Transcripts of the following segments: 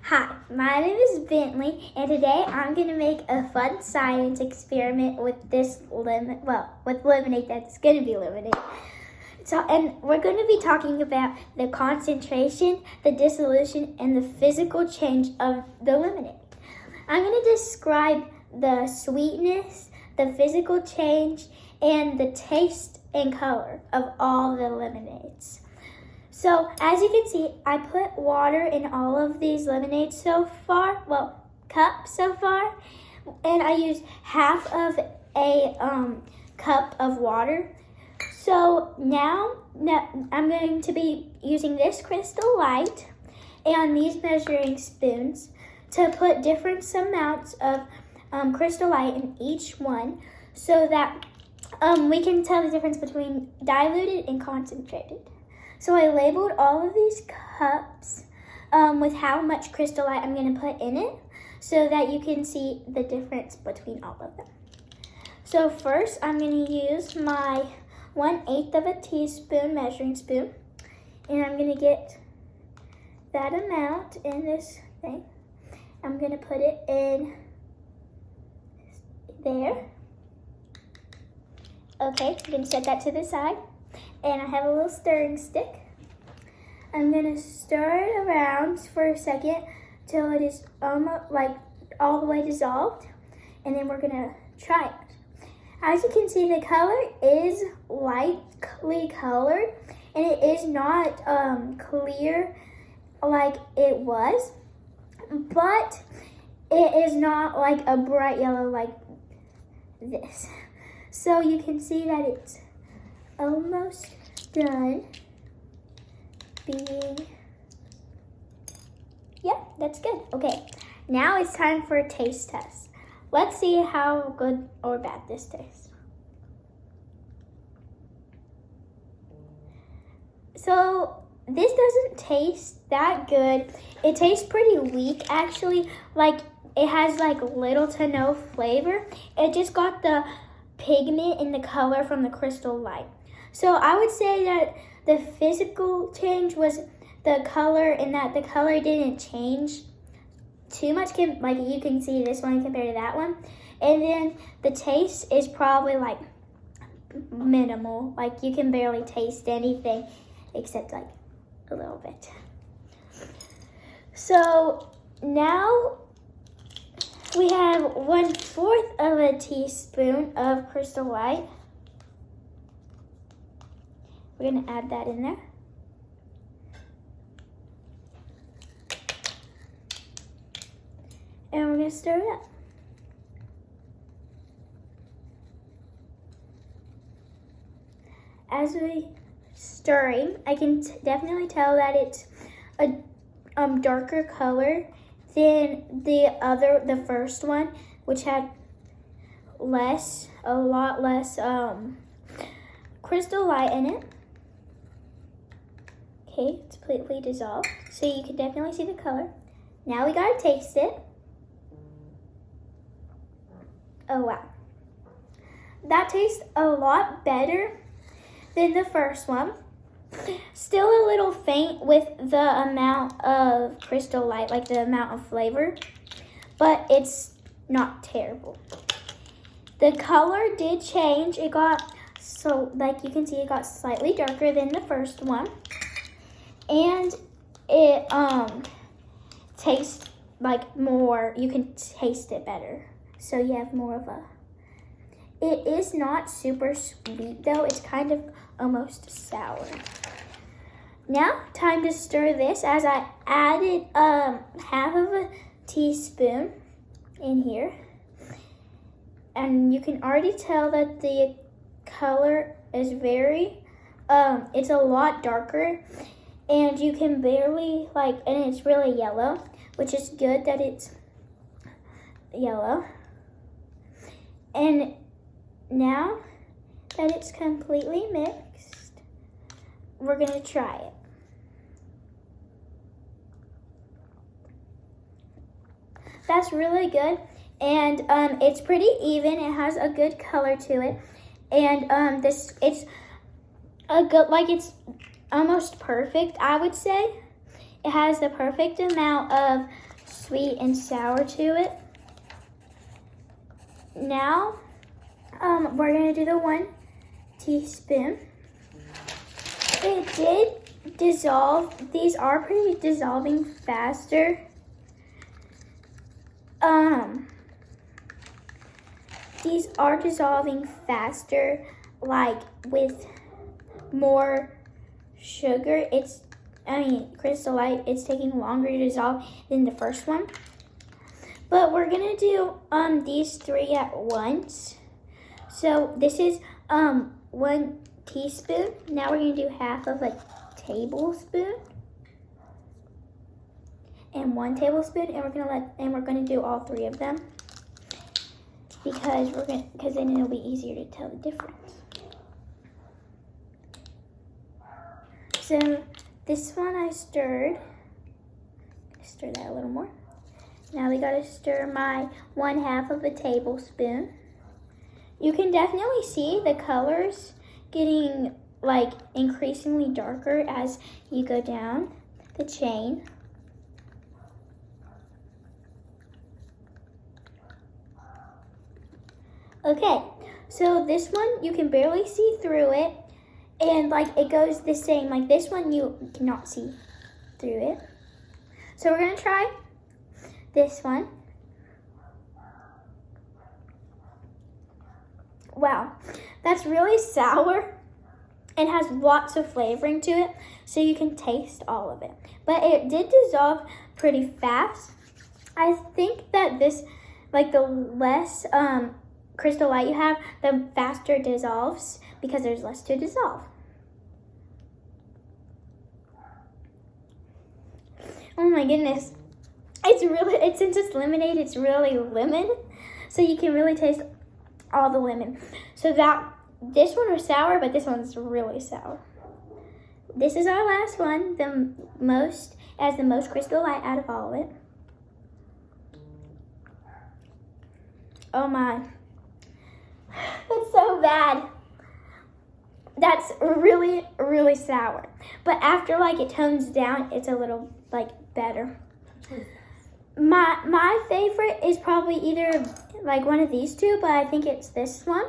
Hi, my name is Bentley, and today I'm going to make a fun science experiment with this with lemonade that's going to be lemonade. And we're going to be talking about the concentration, the dissolution, and the physical change of the lemonade. I'm going to describe the sweetness, the physical change, and the taste and color of all the lemonades. So, as you can see, I put water in all of these lemonades so far, cups so far, and I used half of a cup of water. So now I'm going to be using this crystal light and these measuring spoons to put different amounts of crystal light in each one so that we can tell the difference between diluted and concentrated. So I labeled all of these cups with how much crystal light I'm going to put in it so that you can see the difference between all of them. So first I'm going to use my 1/8 of a teaspoon measuring spoon, and I'm going to get that amount in this thing. I'm going to put it in there. Okay, I'm going to set that to the side. And I have a little stirring stick. I'm going to stir it around for a second till it is almost all the way dissolved. And then we're going to try it. As you can see, the color is lightly colored. And it is not clear like it was. But it is not like a bright yellow like this. So you can see that it's almost done being, yeah, that's good. Okay, now it's time for a taste test. Let's see how good or bad this tastes. So this doesn't taste that good. It tastes pretty weak actually, like it has like little to no flavor. It just got the pigment and the color from the crystal light. So I would say that the physical change was the color, and that the color didn't change too much. Like you can see this one compared to that one. And then the taste is probably like minimal. Like you can barely taste anything except like a little bit. So now we have 1/4 of a teaspoon of crystal light. We're going to add that in there. And we're going to stir it up. As we stirring, I can definitely tell that it's a darker color than the first one, which had a lot less crystal light in it. Okay, it's completely dissolved, so you can definitely see the color. Now we gotta taste it. Oh wow. That tastes a lot better than the first one. Still a little faint with the amount of crystal light, like the amount of flavor, but it's not terrible. The color did change. It got, so like you can see, it got slightly darker than the first one. And it tastes like more, you can taste it better. So you have more of a, it is not super sweet though. It's kind of almost sour. Now, time to stir this, as I added half of a teaspoon in here. And you can already tell that the color is it's a lot darker. And you can barely, and it's really yellow, which is good that it's yellow. And now that it's completely mixed, we're gonna try it. That's really good, and it's pretty even. It has a good color to it, and it's a good, it's almost perfect, I would say. It has the perfect amount of sweet and sour to it. Now, we're gonna do the 1 teaspoon. It did dissolve. These are pretty dissolving faster. These are dissolving faster, like with more sugar. Crystal Light, it's taking longer to dissolve than the first one. But we're gonna do these 3 at once. So this is 1 teaspoon. Now we're gonna do half of a tablespoon and 1 tablespoon, and we're gonna do all 3 of them because then it'll be easier to tell the difference. So this one I stirred. Stir that a little more. Now we gotta stir my 1/2 of a tablespoon. You can definitely see the colors getting like increasingly darker as you go down the chain. Okay, so this one you can barely see through it, and like it goes the same. Like this one you cannot see through it. So we're gonna try this one. Wow, that's really sour and has lots of flavoring to it, so you can taste all of it. But it did dissolve pretty fast. I think that this, like the less Crystal Light you have, the faster it dissolves because there's less to dissolve. Oh my goodness. Since it's lemonade, it's really lemon. So you can really taste all the lemon. So this one was sour, but this one's really sour. This is our last one, the most Crystal Light out of all of it. Oh my. That's so bad. That's really, really sour. But after like it tones down, it's a little like better. My favorite is probably either like one of these 2, but I think it's this one.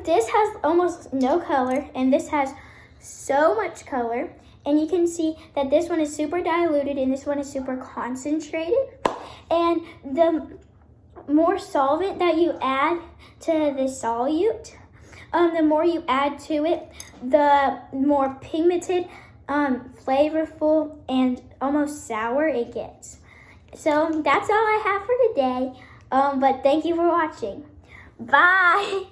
This has almost no color, and this has so much color. And you can see that this one is super diluted and this one is super concentrated. And the more solvent that you add to the solute, the more you add to it, the more pigmented, flavorful, and almost sour it gets. So that's all I have for today. But thank you for watching. Bye.